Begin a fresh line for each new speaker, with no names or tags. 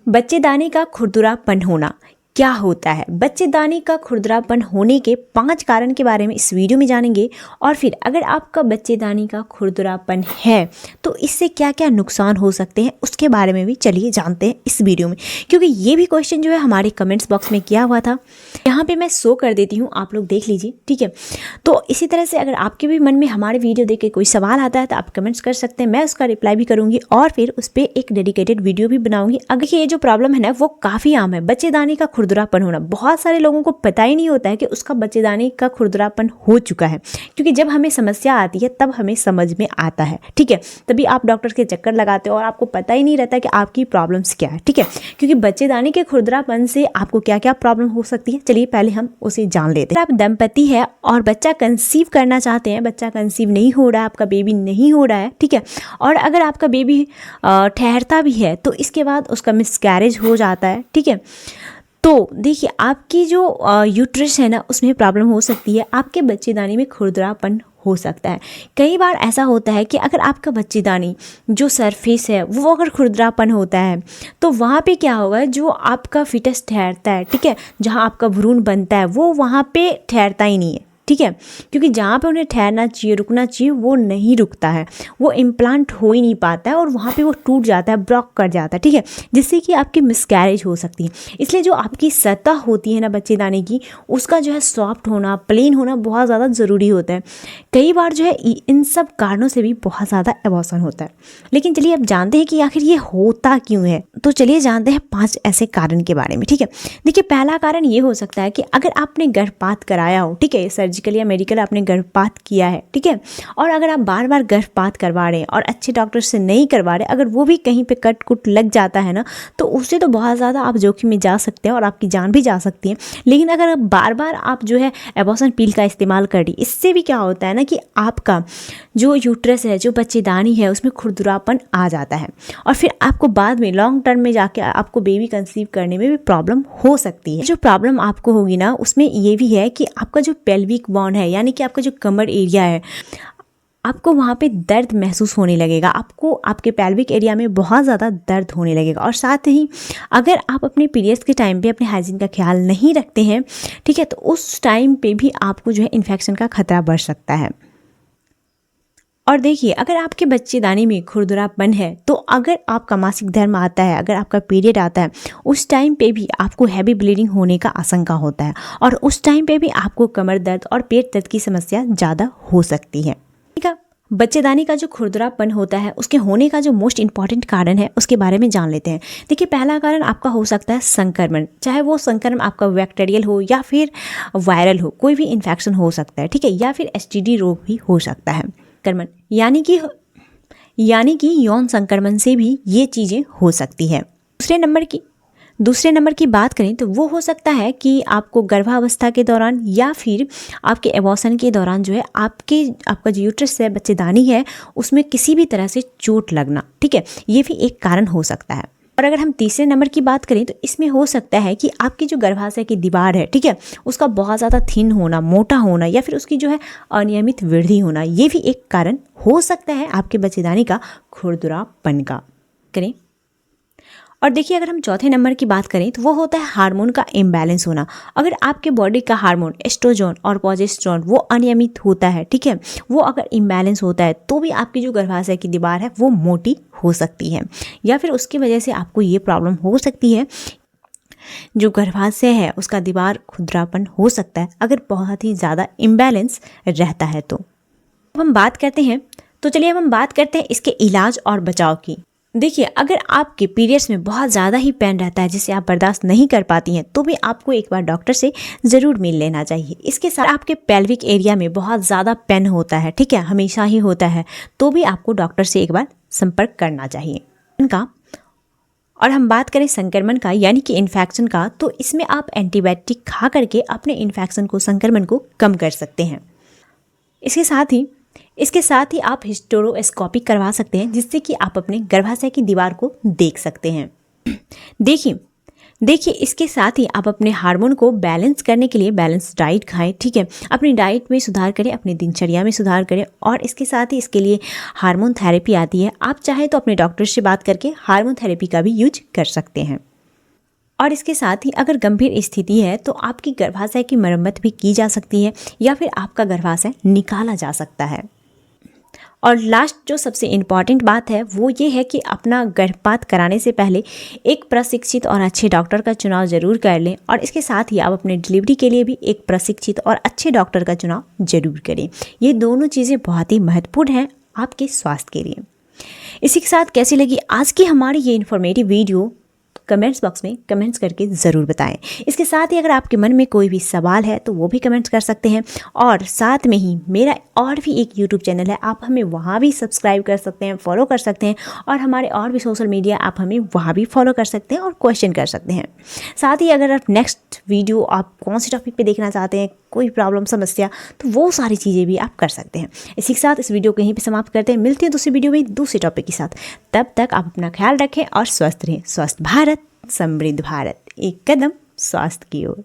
बच्चेदानी का खुरदुरापन होना क्या होता है। बच्चेदानी का खुरदुरापन होने के 5 कारण के बारे में इस वीडियो में जानेंगे और फिर अगर आपका बच्चेदानी का खुरदुरापन है तो इससे क्या क्या नुकसान हो सकते हैं उसके बारे में भी चलिए जानते हैं इस वीडियो में, क्योंकि ये भी क्वेश्चन जो है हमारे कमेंट्स बॉक्स में किया हुआ था। यहाँ पे मैं शो कर देती हूँ, आप लोग देख लीजिए, ठीक है। तो इसी तरह से अगर आपके भी मन में हमारे वीडियो देख के कोई सवाल आता है तो आप कमेंट्स कर सकते हैं, मैं उसका रिप्लाई भी करूँगी और फिर उस पर एक डेडिकेटेड वीडियो भी बनाऊँगी। अगर ये जो प्रॉब्लम है ना वो काफ़ी आम है, बच्चेदानी का खुरदुरापन होना। बहुत सारे लोगों को पता ही नहीं होता है कि उसका बच्चेदानी का खुरदुरापन हो चुका है, क्योंकि जब हमें समस्या आती है तब हमें समझ में आता है, ठीक है। तभी आप डॉक्टर के चक्कर लगाते हो और आपको पता ही नहीं रहता कि आपकी प्रॉब्लम्स क्या है, ठीक है। क्योंकि बच्चेदानी के खुरदरापन से आपको क्या क्या प्रॉब्लम हो सकती है, चलिए पहले हम उसे जान लेते हैं। आप दंपति है और बच्चा कंसीव करना चाहते हैं, बच्चा कंसीव नहीं हो रहा है, आपका बेबी नहीं हो रहा है, ठीक है। और अगर आपका बेबी ठहरता भी है तो इसके बाद उसका मिसकैरेज हो जाता है, ठीक है। तो देखिए आपकी जो यूट्रस है ना उसमें प्रॉब्लम हो सकती है, आपके बच्चेदानी में खुरदरापन हो सकता है। कई बार ऐसा होता है कि अगर आपका बच्चेदानी जो सरफेस है वो अगर खुरदरापन होता है तो वहाँ पे क्या होगा, जो आपका फिटस ठहरता है, ठीक है, जहाँ आपका भ्रूण बनता है वो वहाँ पे ठहरता ही नहीं है, ठीक है। क्योंकि जहाँ पे उन्हें ठहरना चाहिए, रुकना चाहिए, वो नहीं रुकता है, वो इम्प्लांट हो ही नहीं पाता है और वहाँ पे वो टूट जाता है, ब्लॉक कर जाता है, ठीक है, जिससे कि आपकी मिसकैरेज हो सकती है। इसलिए जो आपकी सतह होती है ना बच्चेदानी की, उसका जो है सॉफ्ट होना, प्लेन होना बहुत ज़्यादा ज़रूरी होता है। कई बार जो है इन सब कारणों से भी बहुत ज़्यादा एबॉर्शन होता है। लेकिन चलिए अब जानते हैं कि आखिर ये होता क्यों है। तो चलिए जानते हैं 5 ऐसे कारण के बारे में, ठीक है। देखिए पहला कारण ये हो सकता है कि अगर आपने गर्भपात कराया हो, ठीक है, सर्जिकल या मेडिकल आपने गर्भपात किया है, ठीक है, और अगर आप बार बार गर्भपात करवा रहे हैं और अच्छे डॉक्टर से नहीं करवा रहे, अगर वो भी कहीं पे कट कुट लग जाता है ना तो उससे तो बहुत ज़्यादा आप जोखिम में जा सकते हैं और आपकी जान भी जा सकती है। लेकिन अगर आप बार बार आप जो है एबॉर्शन पिल का इस्तेमाल कर रही, इससे भी क्या होता है ना कि आपका जो यूट्रस है, जो बच्चेदानी है, उसमें खुरदुरापन आ जाता है और फिर आपको बाद में लॉन्ग टर्म में जाके आपको बेबी कंसीव करने में भी प्रॉब्लम हो सकती है। जो प्रॉब्लम आपको होगी ना उसमें ये भी है कि आपका जो पेल्विक बोन है, यानी कि आपका जो कमर एरिया है, आपको वहाँ पे दर्द महसूस होने लगेगा, आपको आपके पेल्विक एरिया में बहुत ज़्यादा दर्द होने लगेगा। और साथ ही अगर आप अपने पीरियड्स के टाइम पे अपने हाइजीन का ख्याल नहीं रखते हैं, ठीक है, तो उस टाइम पे भी आपको जो है इन्फेक्शन का खतरा बढ़ सकता है। और देखिए अगर आपके बच्चेदानी में खुरदुरापन है तो अगर आपका मासिक धर्म आता है, अगर आपका पीरियड आता है, उस टाइम पे भी आपको हैवी ब्लीडिंग होने का आशंका होता है और उस टाइम पे भी आपको कमर दर्द और पेट दर्द की समस्या ज़्यादा हो सकती है, ठीक है। बच्चेदानी का जो खुरदुरापन होता है उसके होने का जो मोस्ट इंपॉर्टेंट कारण है उसके बारे में जान लेते हैं। देखिए पहला कारण आपका हो सकता है संक्रमण, चाहे वो संक्रमण आपका बैक्टीरियल हो या फिर वायरल हो, कोई भी इन्फेक्शन हो सकता है, ठीक है, या फिर एसटीडी रोग भी हो सकता है। संक्रमण यानी कि यौन संक्रमण से भी ये चीज़ें हो सकती है। दूसरे नंबर की बात करें तो वो हो सकता है कि आपको गर्भावस्था के दौरान या फिर आपके एबॉर्शन के दौरान जो है आपका जो यूट्रस है, बच्चेदानी है, उसमें किसी भी तरह से चोट लगना, ठीक है, ये भी एक कारण हो सकता है। और अगर हम तीसरे नंबर की बात करें तो इसमें हो सकता है कि आपकी जो गर्भाशय की दीवार है, ठीक है, उसका बहुत ज़्यादा थिन होना, मोटा होना या फिर उसकी जो है अनियमित वृद्धि होना, ये भी एक कारण हो सकता है आपके बच्चेदानी का खुरदुरापन का। करें और देखिए अगर हम चौथे नंबर की बात करें तो वो होता है हार्मोन का इम्बैलेंस होना। अगर आपके बॉडी का हार्मोन एस्ट्रोजन और प्रोजेस्टेरोन वो अनियमित होता है, ठीक है, वो अगर इम्बैलेंस होता है तो भी आपकी जो गर्भाशय की दीवार है वो मोटी हो सकती है या फिर उसकी वजह से आपको ये प्रॉब्लम हो सकती है, जो गर्भाशय है उसका दीवार खुरदरापन हो सकता है अगर बहुत ही ज़्यादा इम्बैलेंस रहता है। तो अब हम बात करते हैं इसके इलाज और बचाव की। देखिए अगर आपके पीरियड्स में बहुत ज़्यादा ही पेन रहता है जिसे आप बर्दाश्त नहीं कर पाती हैं तो भी आपको एक बार डॉक्टर से ज़रूर मिल लेना चाहिए। इसके साथ आपके पेल्विक एरिया में बहुत ज़्यादा पेन होता है, ठीक है, हमेशा ही होता है, तो भी आपको डॉक्टर से एक बार संपर्क करना चाहिए इनका। और हम बात करें संक्रमण का यानी कि इन्फेक्शन का, तो इसमें आप एंटीबायोटिक खा करके अपने इन्फेक्शन को, संक्रमण को कम कर सकते हैं। इसके साथ ही आप हिस्टेरोस्कोपी करवा सकते हैं जिससे कि आप अपने गर्भाशय की दीवार को देख सकते हैं। देखिए इसके साथ ही आप अपने हार्मोन को बैलेंस करने के लिए बैलेंस डाइट खाएं, ठीक है, अपनी डाइट में सुधार करें, अपनी दिनचर्या में सुधार करें। और इसके साथ ही इसके लिए हार्मोन थेरेपी आती है, आप चाहे तो अपने डॉक्टर से बात करके हार्मोन थेरेपी का भी यूज कर सकते हैं। और इसके साथ ही अगर गंभीर स्थिति है तो आपकी गर्भाशय की मरम्मत भी की जा सकती है या फिर आपका गर्भाशय निकाला जा सकता है। और लास्ट जो सबसे इम्पॉर्टेंट बात है वो ये है कि अपना गर्भपात कराने से पहले एक प्रशिक्षित और अच्छे डॉक्टर का चुनाव ज़रूर कर लें, और इसके साथ ही आप अपने डिलीवरी के लिए भी एक प्रशिक्षित और अच्छे डॉक्टर का चुनाव ज़रूर करें। ये दोनों चीज़ें बहुत ही महत्वपूर्ण हैं आपके स्वास्थ्य के लिए। इसी के साथ कैसी लगी आज की हमारी ये इन्फॉर्मेटिव वीडियो कमेंट्स बॉक्स में कमेंट्स करके ज़रूर बताएं। इसके साथ ही अगर आपके मन में कोई भी सवाल है तो वो भी कमेंट्स कर सकते हैं, और साथ में ही मेरा और भी एक यूट्यूब चैनल है, आप हमें वहाँ भी सब्सक्राइब कर सकते हैं, फॉलो कर सकते हैं, और हमारे और भी सोशल मीडिया आप हमें वहाँ भी फॉलो कर सकते हैं और क्वेश्चन कर सकते हैं। साथ ही अगर आप नेक्स्ट वीडियो आप कौन से टॉपिक पर देखना चाहते हैं, कोई प्रॉब्लम समस्या, तो वो सारी चीज़ें भी आप कर सकते हैं। इसी के साथ इस वीडियो को यहीं पे समाप्त करते हैं। मिलते हैं दूसरी वीडियो में दूसरे टॉपिक के साथ। तब तक आप अपना ख्याल रखें और स्वस्थ रहें। स्वस्थ भारत समृद्ध भारत, एक कदम स्वास्थ्य की ओर।